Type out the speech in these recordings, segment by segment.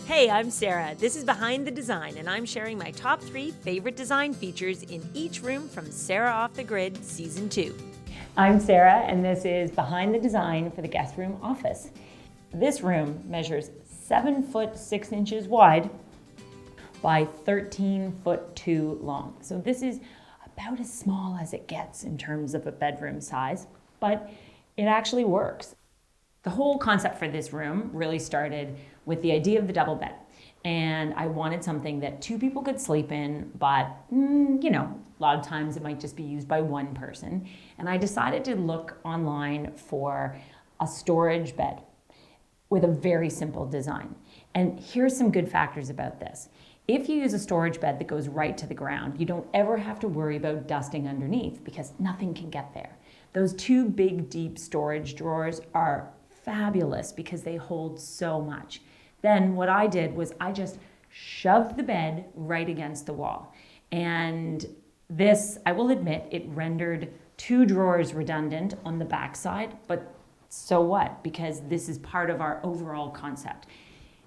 Hey, I'm Sarah. This is Behind the Design, and I'm sharing my top 3 favorite design features in each room from Sarah Off the Grid Season 2. I'm Sarah, and this is Behind the Design for the guest room office. This room measures 7 foot 6 inches wide by 13 foot 2 long. So this is about as small as it gets in terms of a bedroom size, but it actually works. The whole concept for this room really started with the idea of the double bed. And I wanted something that 2 people could sleep in, but a lot of times it might just be used by 1 person. And I decided to look online for a storage bed with a very simple design. And here's some good factors about this. If you use a storage bed that goes right to the ground, you don't ever have to worry about dusting underneath because nothing can get there. Those 2 big, deep storage drawers are fabulous because they hold so much. Then what I did was I just shoved the bed right against the wall. And this, I will admit, it rendered 2 drawers redundant on the back side, but so what? Because this is part of our overall concept.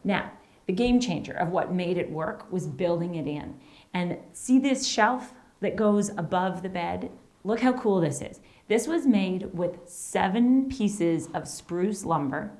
Now, the game changer of what made it work was building it in. And see this shelf that goes above the bed? Look how cool this is. This was made with 7 pieces of spruce lumber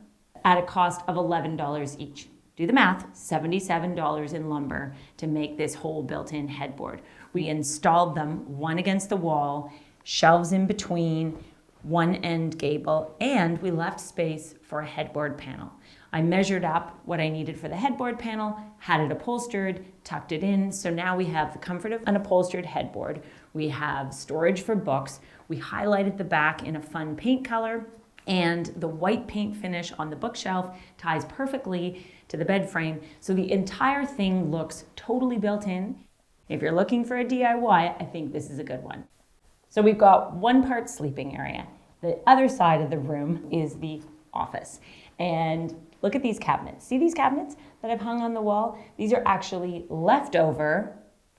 at a cost of $11 each. Do the math, $77 in lumber to make this whole built-in headboard. We installed them one against the wall, shelves in between, one end gable, and we left space for a headboard panel. I measured up what I needed for the headboard panel, had it upholstered, tucked it in, so now we have the comfort of an upholstered headboard. We have storage for books. We highlighted the back in a fun paint color, and the white paint finish on the bookshelf ties perfectly to the bed frame, so the entire thing looks totally built in. If you're looking for a DIY, I think this is a good one. So we've got 1 part sleeping area. The other side of the room is the office. And look at these cabinets. See these cabinets that I've hung on the wall? These are actually leftover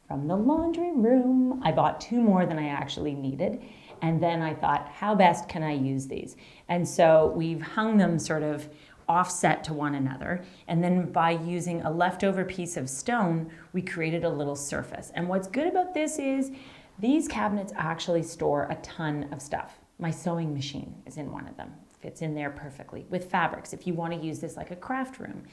from the laundry room. I bought 2 more than I actually needed. And then I thought, how best can I use these? And so we've hung them sort of offset to one another. And then by using a leftover piece of stone, we created a little surface. And what's good about this is these cabinets actually store a ton of stuff. My sewing machine is in one of them. Fits in there perfectly with fabrics if you want to use this like a craft room.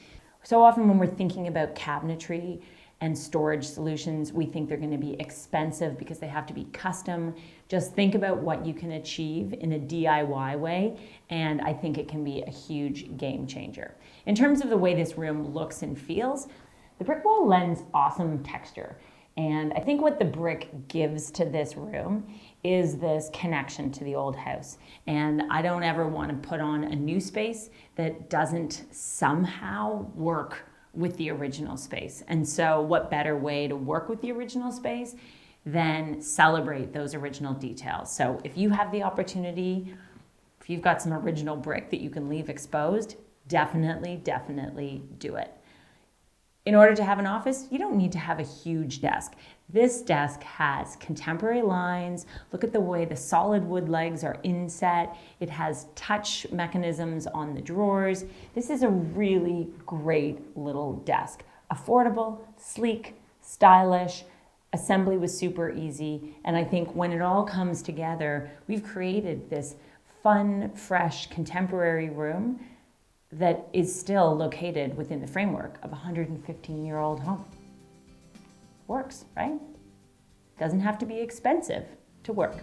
So often when we're thinking about cabinetry and storage solutions, we think they're going to be expensive because they have to be custom. Just think about what you can achieve in a DIY way, and I think it can be a huge game changer. In terms of the way this room looks and feels, the brick wall lends awesome texture. And I think what the brick gives to this room is this connection to the old house. And I don't ever want to put on a new space that doesn't somehow work with the original space. And so what better way to work with the original space than celebrate those original details? So if you have the opportunity, if you've got some original brick that you can leave exposed, definitely do it. In order to have an office, you don't need to have a huge desk. This desk has contemporary lines. Look at the way the solid wood legs are inset. It has touch mechanisms on the drawers. This is a really great little desk. Affordable, sleek, stylish. Assembly was super easy. And I think when it all comes together, we've created this fun, fresh, contemporary room that is still located within the framework of a 115-year-old home. Works, right? Doesn't have to be expensive to work.